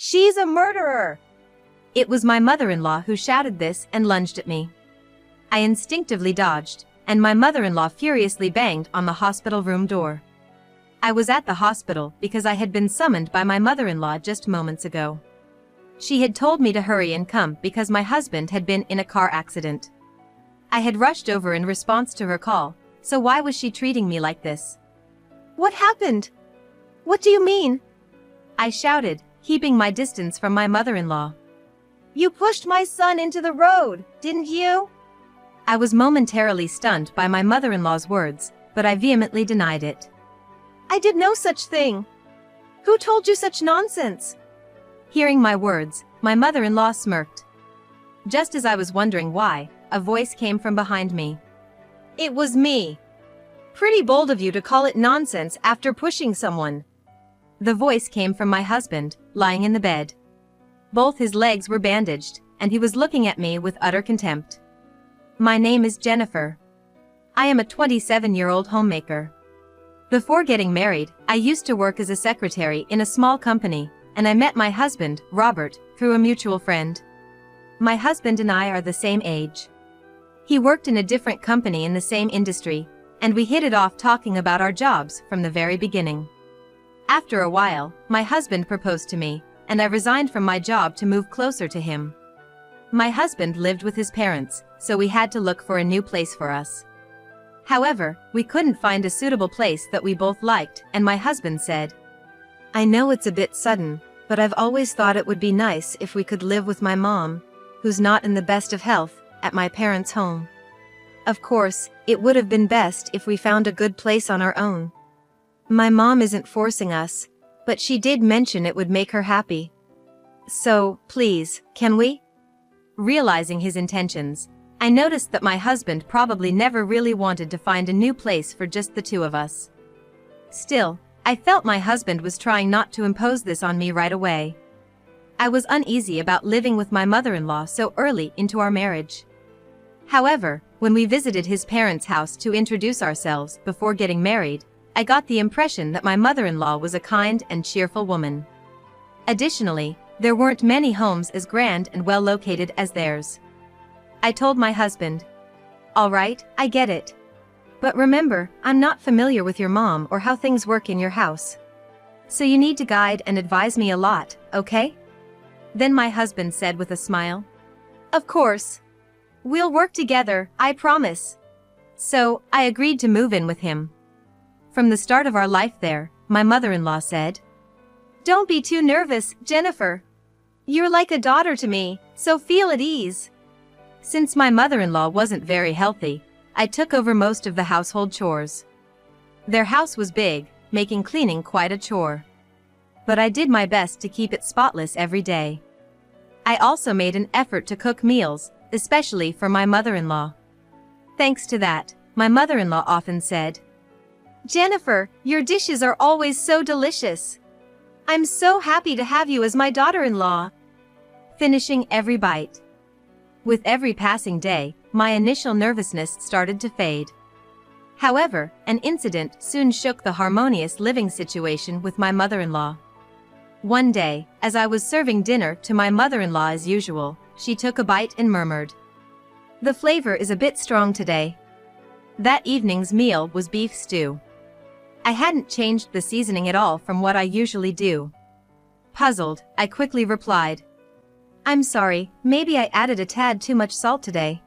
She's a murderer! It was my mother-in-law who shouted this and lunged at me. I instinctively dodged, and my mother-in-law furiously banged on the hospital room door. I was at the hospital because I had been summoned by my mother-in-law just moments ago. She had told me to hurry and come because my husband had been in a car accident. I had rushed over in response to her call, so why was she treating me like this? What happened? What do you mean? I shouted, keeping my distance from my mother-in-law. You pushed my son into the road, didn't you? I was momentarily stunned by my mother-in-law's words, but I vehemently denied it. I did no such thing. Who told you such nonsense? Hearing my words, my mother-in-law smirked. Just as I was wondering why, a voice came from behind me. It was me. Pretty bold of you to call it nonsense after pushing someone. The voice came from my husband, lying in the bed. Both his legs were bandaged, and he was looking at me with utter contempt. My name is Jennifer. I am a 27-year-old homemaker. Before getting married, I used to work as a secretary in a small company, and I met my husband, Robert, through a mutual friend. My husband and I are the same age. He worked in a different company in the same industry, and we hit it off talking about our jobs from the very beginning. After a while, my husband proposed to me, and I resigned from my job to move closer to him. My husband lived with his parents, so we had to look for a new place for us. However, we couldn't find a suitable place that we both liked, and my husband said, "I know it's a bit sudden, but I've always thought it would be nice if we could live with my mom, who's not in the best of health, at my parents' home. Of course, it would have been best if we found a good place on our own. My mom isn't forcing us, but she did mention it would make her happy. So, please, can we?" Realizing his intentions, I noticed that my husband probably never really wanted to find a new place for just the two of us. Still, I felt my husband was trying not to impose this on me right away. I was uneasy about living with my mother-in-law so early into our marriage. However, when we visited his parents' house to introduce ourselves before getting married, I got the impression that my mother-in-law was a kind and cheerful woman. Additionally, there weren't many homes as grand and well located as theirs. I told my husband, "All right, I get it. But remember, I'm not familiar with your mom or how things work in your house. So you need to guide and advise me a lot, okay?" Then my husband said with a smile, "Of course. We'll work together, I promise." So, I agreed to move in with him. From the start of our life there, my mother-in-law said, "Don't be too nervous, Jennifer. You're like a daughter to me, so feel at ease." Since my mother-in-law wasn't very healthy, I took over most of the household chores. Their house was big, making cleaning quite a chore. But I did my best to keep it spotless every day. I also made an effort to cook meals, especially for my mother-in-law. Thanks to that, my mother-in-law often said, "Jennifer, your dishes are always so delicious. I'm so happy to have you as my daughter-in-law." Finishing every bite. With every passing day, my initial nervousness started to fade. However, an incident soon shook the harmonious living situation with my mother-in-law. One day, as I was serving dinner to my mother-in-law as usual, she took a bite and murmured, "The flavor is a bit strong today." That evening's meal was beef stew. I hadn't changed the seasoning at all from what I usually do. Puzzled, I quickly replied, "I'm sorry, maybe I added a tad too much salt today."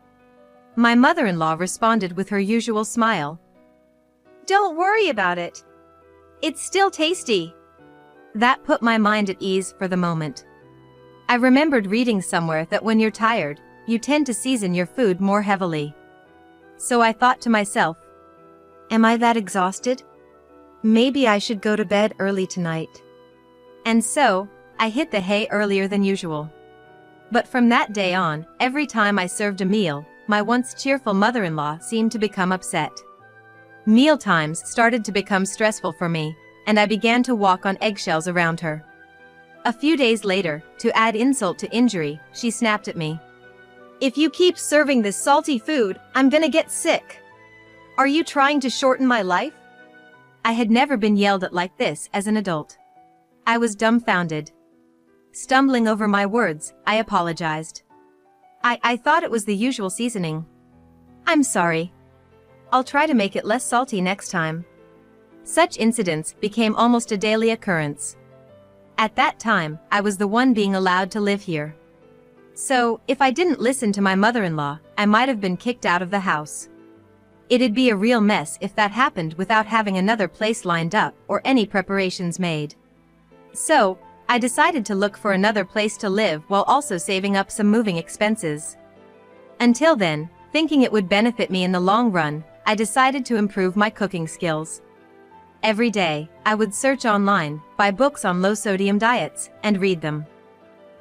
My mother-in-law responded with her usual smile, "Don't worry about it. It's still tasty." That put my mind at ease for the moment. I remembered reading somewhere that when you're tired, you tend to season your food more heavily. So I thought to myself, am I that exhausted? Maybe I should go to bed early tonight. And so, I hit the hay earlier than usual. But from that day on, every time I served a meal, my once cheerful mother-in-law seemed to become upset. Meal times started to become stressful for me, and I began to walk on eggshells around her. A few days later, to add insult to injury, she snapped at me. "If you keep serving this salty food, I'm gonna get sick. Are you trying to shorten my life?" I had never been yelled at like this as an adult. I was dumbfounded. Stumbling over my words, I apologized. I thought it was the usual seasoning. I'm sorry. I'll try to make it less salty next time. Such incidents became almost a daily occurrence. At that time, I was the one being allowed to live here. So, if I didn't listen to my mother-in-law, I might have been kicked out of the house. It'd be a real mess if that happened without having another place lined up or any preparations made. So, I decided to look for another place to live while also saving up some moving expenses. Until then, thinking it would benefit me in the long run, I decided to improve my cooking skills. Every day, I would search online, buy books on low-sodium diets, and read them.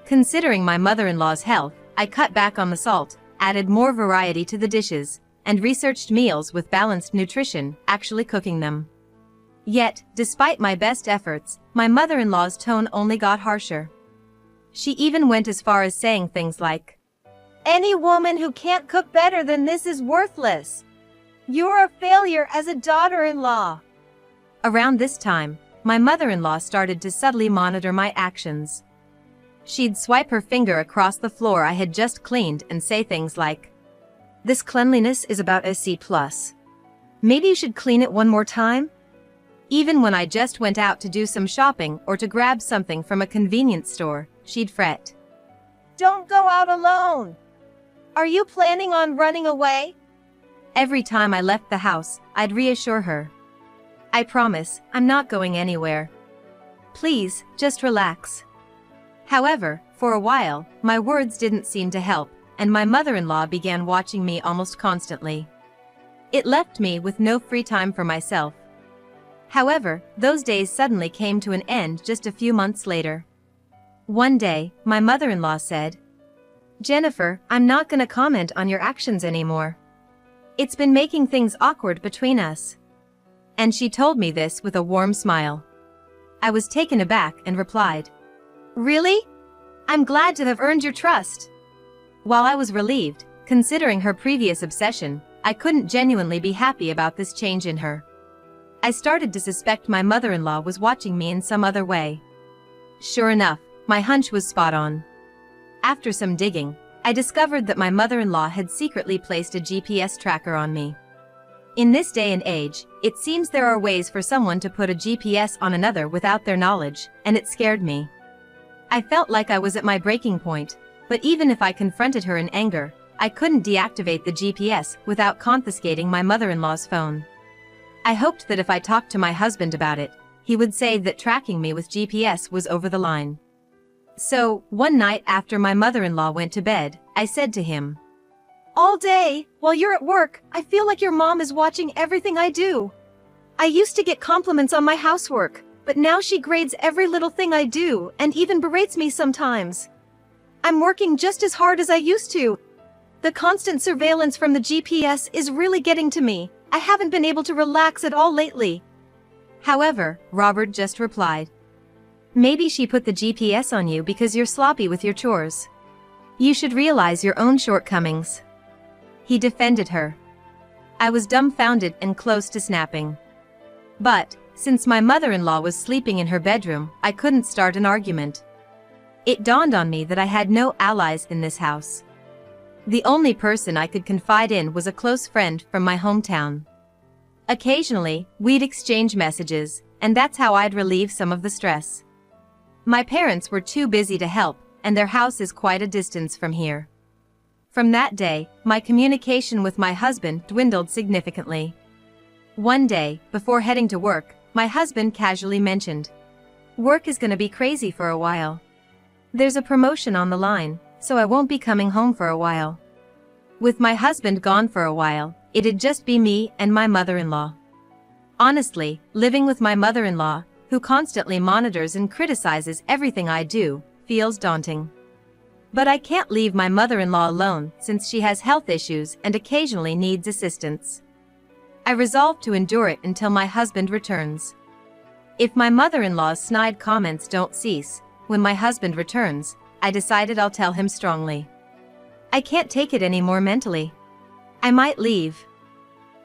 Considering my mother-in-law's health, I cut back on the salt, added more variety to the dishes, and researched meals with balanced nutrition, actually cooking them. Yet, despite my best efforts, my mother-in-law's tone only got harsher. She even went as far as saying things like, Any woman who can't cook better than this is worthless. You're a failure as a daughter-in-law. Around this time, my mother-in-law started to subtly monitor my actions. She'd swipe her finger across the floor I had just cleaned and say things like, This cleanliness is about a C+. Maybe you should clean it one more time? Even when I just went out to do some shopping or to grab something from a convenience store, she'd fret. Don't go out alone. Are you planning on running away? Every time I left the house, I'd reassure her. I promise, I'm not going anywhere. Please, just relax. However, for a while, my words didn't seem to help, and my mother-in-law began watching me almost constantly. It left me with no free time for myself. However, those days suddenly came to an end just a few months later. One day, my mother-in-law said, Jennifer, I'm not gonna comment on your actions anymore. It's been making things awkward between us. And she told me this with a warm smile. I was taken aback and replied, Really? I'm glad to have earned your trust. While I was relieved, considering her previous obsession, I couldn't genuinely be happy about this change in her. I started to suspect my mother-in-law was watching me in some other way. Sure enough, my hunch was spot on. After some digging, I discovered that my mother-in-law had secretly placed a GPS tracker on me. In this day and age, it seems there are ways for someone to put a GPS on another without their knowledge, and it scared me. I felt like I was at my breaking point, but even if I confronted her in anger, I couldn't deactivate the GPS without confiscating my mother-in-law's phone. I hoped that if I talked to my husband about it, he would say that tracking me with GPS was over the line. So, one night after my mother-in-law went to bed, I said to him, All day, while you're at work, I feel like your mom is watching everything I do. I used to get compliments on my housework, but now she grades every little thing I do and even berates me sometimes. I'm working just as hard as I used to. The constant surveillance from the GPS is really getting to me. I haven't been able to relax at all lately. However, Robert just replied, Maybe she put the GPS on you because you're sloppy with your chores. You should realize your own shortcomings. He defended her. I was dumbfounded and close to snapping. But, since my mother-in-law was sleeping in her bedroom, I couldn't start an argument. It dawned on me that I had no allies in this house. The only person I could confide in was a close friend from my hometown. Occasionally, we'd exchange messages, and that's how I'd relieve some of the stress. My parents were too busy to help, and their house is quite a distance from here. From that day, my communication with my husband dwindled significantly. One day, before heading to work, my husband casually mentioned, Work is gonna be crazy for a while. There's a promotion on the line, so I won't be coming home for a while. With my husband gone for a while, it'd just be me and my mother-in-law. Honestly, living with my mother-in-law, who constantly monitors and criticizes everything I do, feels daunting. But I can't leave my mother-in-law alone since she has health issues and occasionally needs assistance. I resolved to endure it until my husband returns. If my mother-in-law's snide comments don't cease, when my husband returns, I decided I'll tell him strongly. I can't take it anymore mentally. I might leave.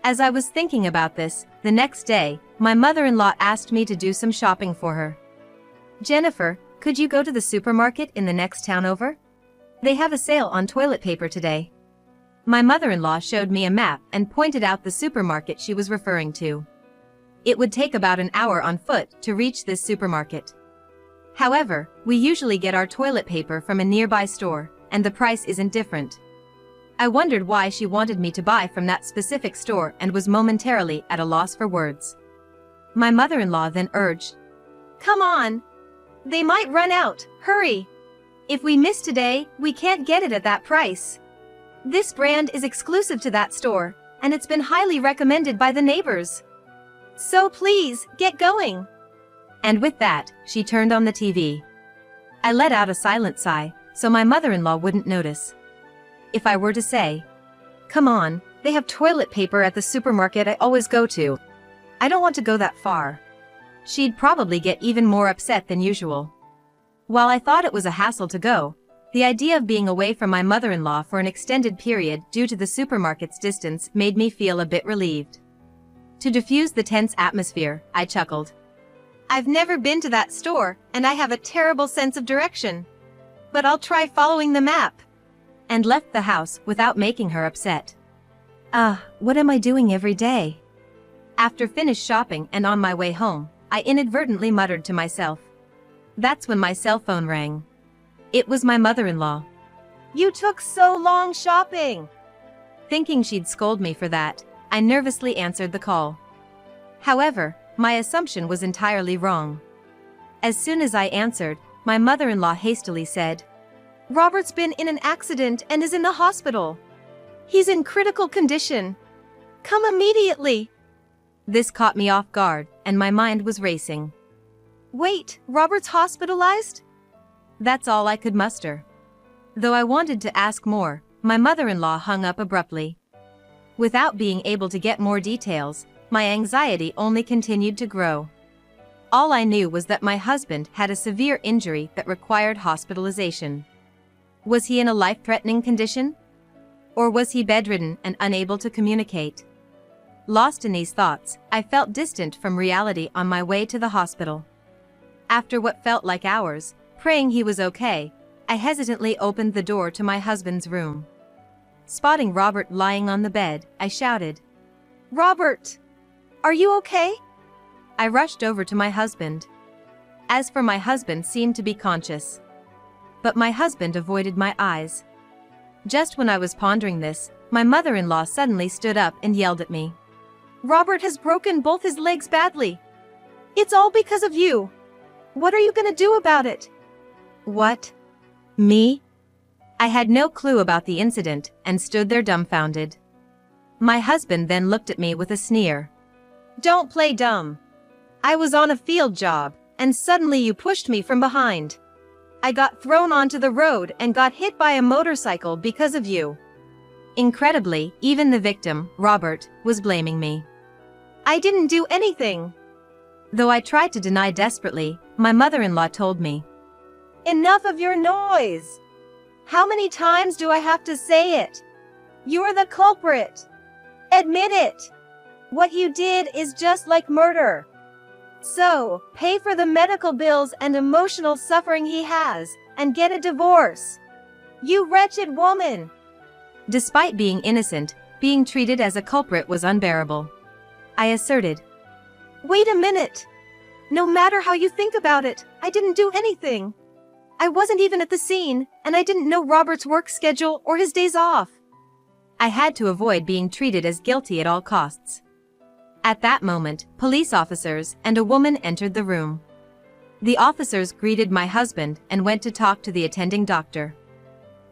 As I was thinking about this, the next day, my mother-in-law asked me to do some shopping for her. Jennifer, Could you go to the supermarket in the next town over? They have a sale on toilet paper today. My mother-in-law showed me a map and pointed out the supermarket she was referring to. It would take about an hour on foot to reach this supermarket. However, we usually get our toilet paper from a nearby store, and the price isn't different. I wondered why she wanted me to buy from that specific store and was momentarily at a loss for words. My mother-in-law then urged, Come on! They might run out, hurry! If we miss today, we can't get it at that price. This brand is exclusive to that store, and it's been highly recommended by the neighbors. So please, get going! And with that, she turned on the TV. I let out a silent sigh, so my mother-in-law wouldn't notice. If I were to say, Come on, they have toilet paper at the supermarket I always go to. I don't want to go that far. She'd probably get even more upset than usual. While I thought it was a hassle to go, the idea of being away from my mother-in-law for an extended period due to the supermarket's distance made me feel a bit relieved. To diffuse the tense atmosphere, I chuckled. I've never been to that store, and I have a terrible sense of direction. But I'll try following the map. And left the house without making her upset. What am I doing every day? After finished shopping and on my way home, I inadvertently muttered to myself. That's when my cell phone rang. It was my mother-in-law. You took so long shopping! Thinking she'd scold me for that, I nervously answered the call. However, my assumption was entirely wrong. As soon as I answered, my mother-in-law hastily said, Robert's been in an accident and is in the hospital. He's in critical condition. Come immediately! This caught me off guard, and my mind was racing. Wait, Robert's hospitalized? That's all I could muster. Though I wanted to ask more, my mother-in-law hung up abruptly. Without being able to get more details, my anxiety only continued to grow. All I knew was that my husband had a severe injury that required hospitalization. Was he in a life-threatening condition? Or was he bedridden and unable to communicate? Lost in these thoughts, I felt distant from reality on my way to the hospital. After what felt like hours, praying he was okay, I hesitantly opened the door to my husband's room. Spotting Robert lying on the bed, I shouted, Robert! Are you okay? I rushed over to my husband. As for my husband seemed to be conscious. But my husband avoided my eyes. Just when I was pondering this, my mother-in-law suddenly stood up and yelled at me. Robert has broken both his legs badly. It's all because of you. What are you gonna do about it? What? Me? I had no clue about the incident and stood there dumbfounded. My husband then looked at me with a sneer. Don't play dumb. I was on a field job, and suddenly you pushed me from behind. I got thrown onto the road and got hit by a motorcycle because of you. Incredibly, even the victim, Robert, was blaming me. I didn't do anything. Though I tried to deny desperately, my mother-in-law told me. Enough of your noise! How many times do I have to say it? You're the culprit. Admit it. What you did is just like murder. So, pay for the medical bills and emotional suffering he has, and get a divorce. You wretched woman! Despite being innocent, being treated as a culprit was unbearable. I asserted. Wait a minute! No matter how you think about it, I didn't do anything. I wasn't even at the scene, and I didn't know Robert's work schedule or his days off. I had to avoid being treated as guilty at all costs. At that moment, police officers and a woman entered the room. The officers greeted my husband and went to talk to the attending doctor.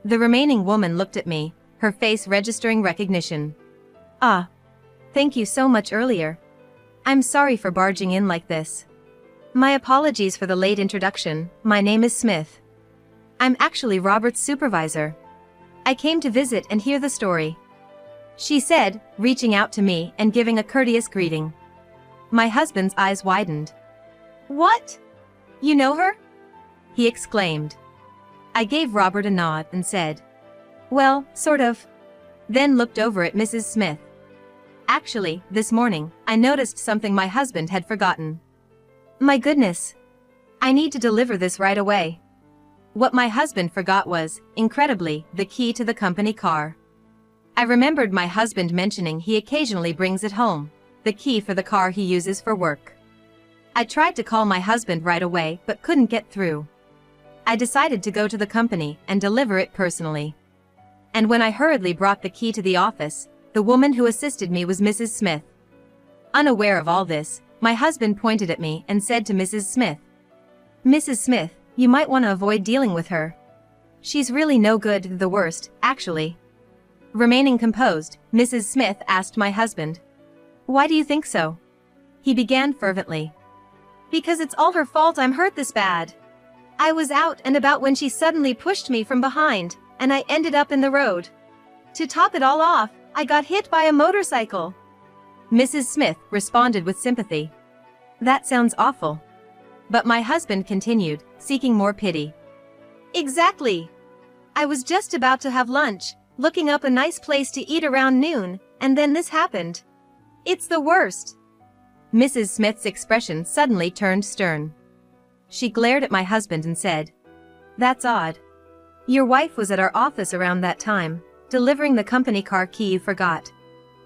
The remaining woman looked at me, her face registering recognition. Thank you so much earlier. I'm sorry for barging in like this. My apologies for the late introduction. My name is Smith. I'm actually Robert's supervisor. I came to visit and hear the story, she said, reaching out to me and giving a courteous greeting. My husband's eyes widened. What? You know her? He exclaimed. I gave Robert a nod and said, well, sort of. Then looked over at Mrs. Smith. Actually, this morning, I noticed something my husband had forgotten. My goodness. I need to deliver this right away. What my husband forgot was, incredibly, the key to the company car. I remembered my husband mentioning he occasionally brings it home, the key for the car he uses for work. I tried to call my husband right away but couldn't get through. I decided to go to the company and deliver it personally. And when I hurriedly brought the key to the office, the woman who assisted me was Mrs. Smith. Unaware of all this, my husband pointed at me and said to Mrs. Smith, "Mrs. Smith, you might want to avoid dealing with her. She's really no good, the worst, actually." Remaining composed, Mrs. Smith asked my husband, "Why do you think so?" He began fervently. "Because it's all her fault I'm hurt this bad. I was out and about when she suddenly pushed me from behind, and I ended up in the road. To top it all off, I got hit by a motorcycle." Mrs. Smith responded with sympathy. "That sounds awful." But my husband continued, seeking more pity. "Exactly. I was just about to have lunch, looking up a nice place to eat around noon, and then this happened. It's the worst." Mrs. Smith's expression suddenly turned stern. She glared at my husband and said, "That's odd. Your wife was at our office around that time, delivering the company car key you forgot.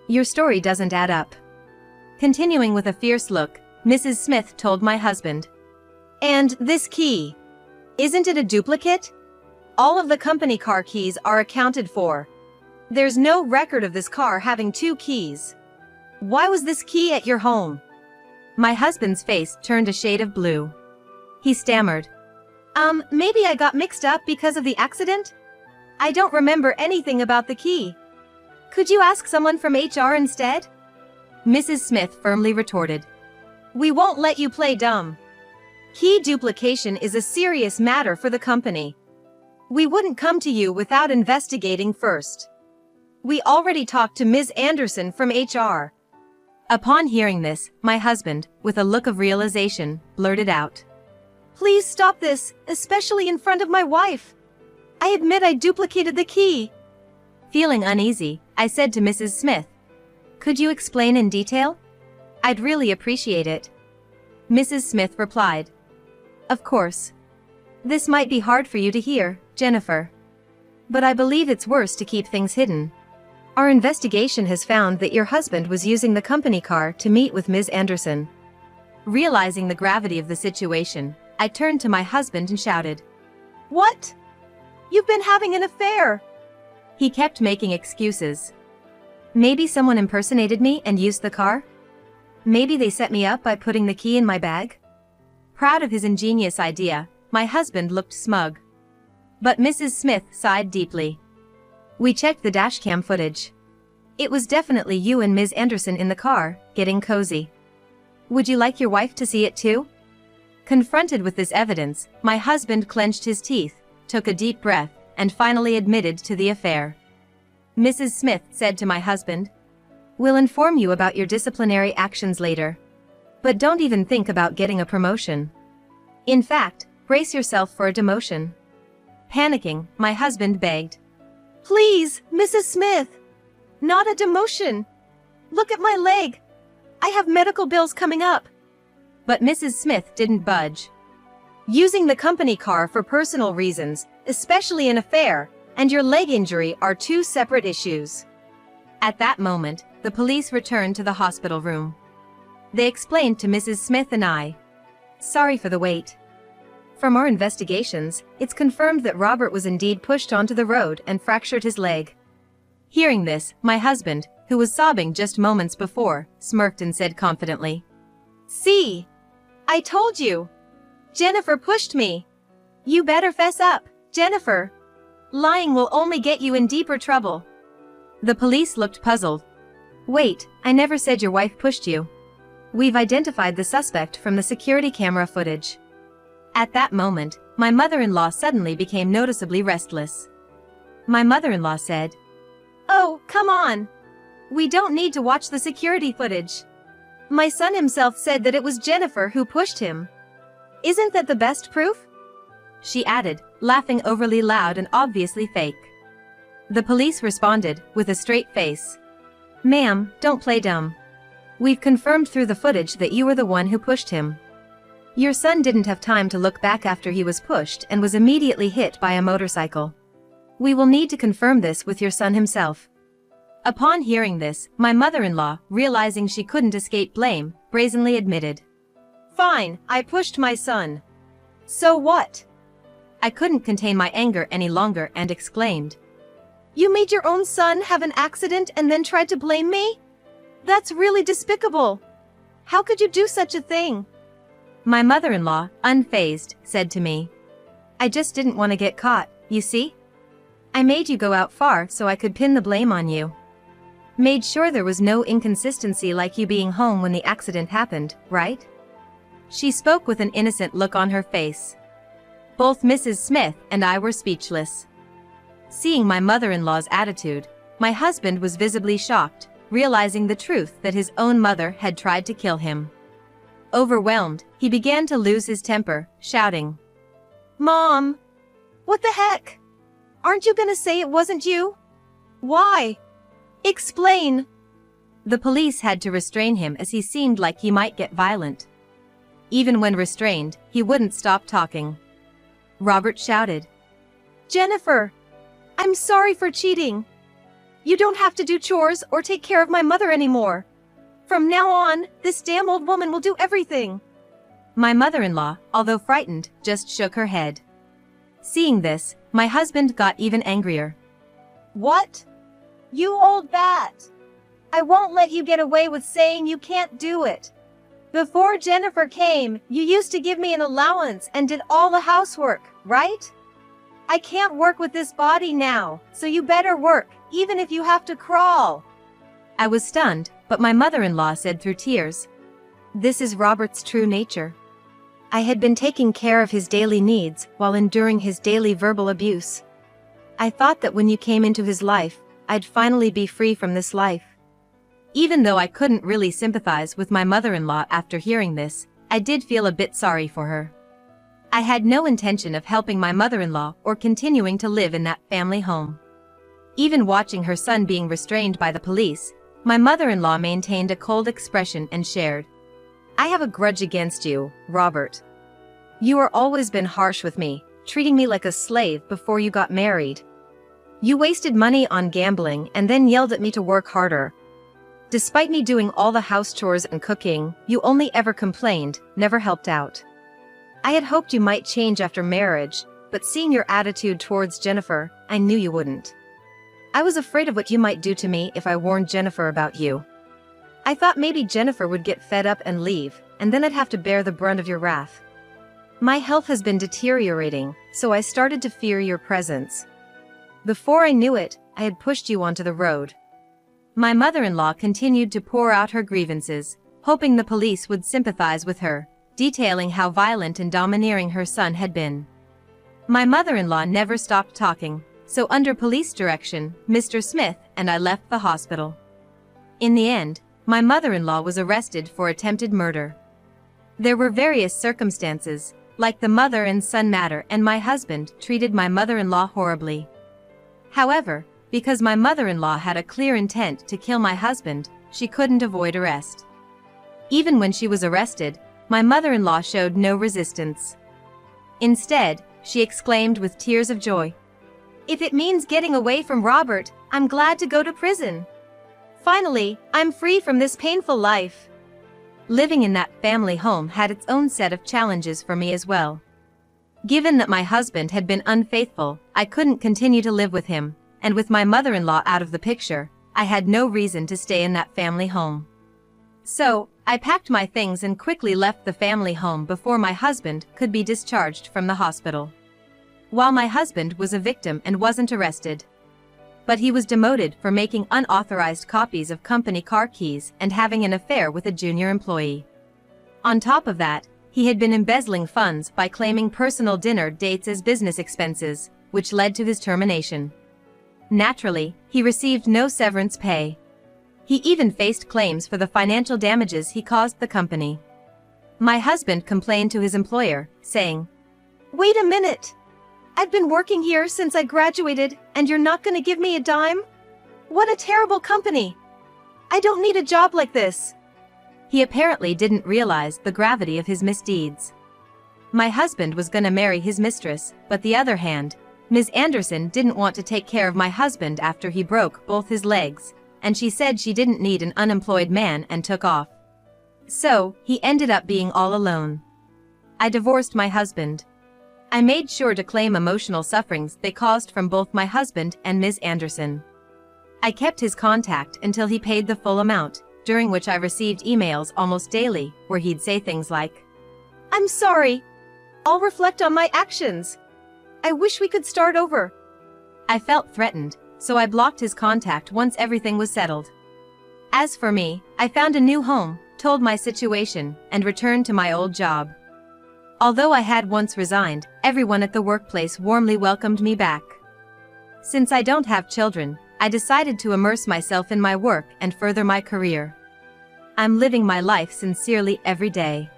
Your story doesn't add up." Continuing with a fierce look, Mrs. Smith told my husband, "And this key, isn't it a duplicate? All of the company car keys are accounted for. There's no record of this car having two keys. Why was this key at your home?" My husband's face turned a shade of blue. He stammered, Maybe I got mixed up because of the accident? I don't remember anything about the key. Could you ask someone from HR instead?" Mrs. Smith firmly retorted. "We won't let you play dumb. Key duplication is a serious matter for the company. We wouldn't come to you without investigating first. We already talked to Ms. Anderson from HR." Upon hearing this, my husband, with a look of realization, blurted out, "Please stop this, especially in front of my wife. I admit I duplicated the key." Feeling uneasy, I said to Mrs. Smith, "Could you explain in detail? I'd really appreciate it." Mrs. Smith replied, "Of course. This might be hard for you to hear, Jennifer. But I believe it's worse to keep things hidden. Our investigation has found that your husband was using the company car to meet with Ms. Anderson." Realizing the gravity of the situation, I turned to my husband and shouted, "What? You've been having an affair?" He kept making excuses. Maybe someone impersonated me and used the car? Maybe they set me up by putting the key in my bag? Proud of his ingenious idea, my husband looked smug. But Mrs. Smith sighed deeply. "We checked the dashcam footage. It was definitely you and Ms. Anderson in the car, getting cozy. Would you like your wife to see it too?" Confronted with this evidence, my husband clenched his teeth, took a deep breath, and finally admitted to the affair. Mrs. Smith said to my husband, "We'll inform you about your disciplinary actions later. But don't even think about getting a promotion. In fact, brace yourself for a demotion." Panicking, my husband begged, "Please, Mrs. Smith. Not a demotion. Look at my leg. I have medical bills coming up." But Mrs. Smith didn't budge. "Using the company car for personal reasons, especially an affair, and your leg injury are two separate issues." At that moment, the police returned to the hospital room. They explained to Mrs. Smith and I, "Sorry for the wait. From our investigations, it's confirmed that Robert was indeed pushed onto the road and fractured his leg." Hearing this, my husband, who was sobbing just moments before, smirked and said confidently, "See? I told you. Jennifer pushed me. You better fess up, Jennifer. Lying will only get you in deeper trouble." The police looked puzzled. "Wait, I never said your wife pushed you. We've identified the suspect from the security camera footage." At that moment, my mother-in-law suddenly became noticeably restless. My mother-in-law said, "Oh, come on. We don't need to watch the security footage. My son himself said that it was Jennifer who pushed him. Isn't that the best proof?" she added, laughing overly loud and obviously fake. The police responded, with a straight face, "Ma'am, don't play dumb. We've confirmed through the footage that you were the one who pushed him." Your son didn't have time to look back after he was pushed and was immediately hit by a motorcycle. We will need to confirm this with your son himself." Upon hearing this, my mother-in-law, realizing she couldn't escape blame, brazenly admitted, "Fine, I pushed my son. So what?" I couldn't contain my anger any longer and exclaimed, "You made your own son have an accident and then tried to blame me? That's really despicable. How could you do such a thing?" My mother-in-law, unfazed, said to me, "I just didn't want to get caught, you see? I made you go out far so I could pin the blame on you. Made sure there was no inconsistency like you being home when the accident happened, right?" She spoke with an innocent look on her face. Both Mrs. Smith and I were speechless. Seeing my mother-in-law's attitude, my husband was visibly shocked, realizing the truth that his own mother had tried to kill him. Overwhelmed, he began to lose his temper, shouting, "Mom! What the heck? Aren't you gonna say it wasn't you? Why? Explain!" The police had to restrain him as he seemed like he might get violent. Even when restrained, he wouldn't stop talking. Robert shouted, "Jennifer! I'm sorry for cheating. You don't have to do chores or take care of my mother anymore. From now on, this damn old woman will do everything." My mother-in-law, although frightened, just shook her head. Seeing this, my husband got even angrier. "What? You old bat! I won't let you get away with saying you can't do it. Before Jennifer came, you used to give me an allowance and did all the housework, right? I can't work with this body now, so you better work, even if you have to crawl." I was stunned, but my mother-in-law said through tears, "This is Robert's true nature. I had been taking care of his daily needs while enduring his daily verbal abuse. I thought that when you came into his life, I'd finally be free from this life." Even though I couldn't really sympathize with my mother-in-law after hearing this, I did feel a bit sorry for her. I had no intention of helping my mother-in-law or continuing to live in that family home. Even watching her son being restrained by the police, my mother-in-law maintained a cold expression and shared, "I have a grudge against you, Robert. You are always been harsh with me, treating me like a slave before you got married. You wasted money on gambling and then yelled at me to work harder. Despite me doing all the house chores and cooking, you only ever complained, never helped out. I had hoped you might change after marriage, but seeing your attitude towards Jennifer, I knew you wouldn't. I was afraid of what you might do to me if I warned Jennifer about you. I thought maybe Jennifer would get fed up and leave, and then I'd have to bear the brunt of your wrath. My health has been deteriorating, so I started to fear your presence. Before I knew it, I had pushed you onto the road." My mother-in-law continued to pour out her grievances, hoping the police would sympathize with her, detailing how violent and domineering her son had been. My mother-in-law never stopped talking, so under police direction, Mr. Smith and I left the hospital. In the end, my mother-in-law was arrested for attempted murder. There were various circumstances, like the mother and son matter, and my husband treated my mother-in-law horribly. However, because my mother-in-law had a clear intent to kill my husband, she couldn't avoid arrest. Even when she was arrested, my mother-in-law showed no resistance. Instead, she exclaimed with tears of joy, "If it means getting away from Robert, I'm glad to go to prison. Finally, I'm free from this painful life." Living in that family home had its own set of challenges for me as well. Given that my husband had been unfaithful, I couldn't continue to live with him, and with my mother-in-law out of the picture, I had no reason to stay in that family home. So, I packed my things and quickly left the family home before my husband could be discharged from the hospital. While my husband was a victim and wasn't arrested. But he was demoted for making unauthorized copies of company car keys and having an affair with a junior employee. On top of that, he had been embezzling funds by claiming personal dinner dates as business expenses, which led to his termination. Naturally, he received no severance pay. He even faced claims for the financial damages he caused the company. My husband complained to his employer, saying, "Wait a minute! I've been working here since I graduated, and you're not gonna give me a dime? What a terrible company! I don't need a job like this." He apparently didn't realize the gravity of his misdeeds. My husband was gonna marry his mistress, but the other hand, Ms. Anderson didn't want to take care of my husband after he broke both his legs, and she said she didn't need an unemployed man and took off. So, he ended up being all alone. I divorced my husband. I made sure to claim emotional sufferings they caused from both my husband and Ms. Anderson. I kept his contact until he paid the full amount, during which I received emails almost daily where he'd say things like, I'm sorry. I'll reflect on my actions. I wish we could start over. I felt threatened, so I blocked his contact once everything was settled. As for me, I found a new home, told my situation, and returned to my old job. Although I had once resigned, everyone at the workplace warmly welcomed me back. Since I don't have children, I decided to immerse myself in my work and further my career. I'm living my life sincerely every day.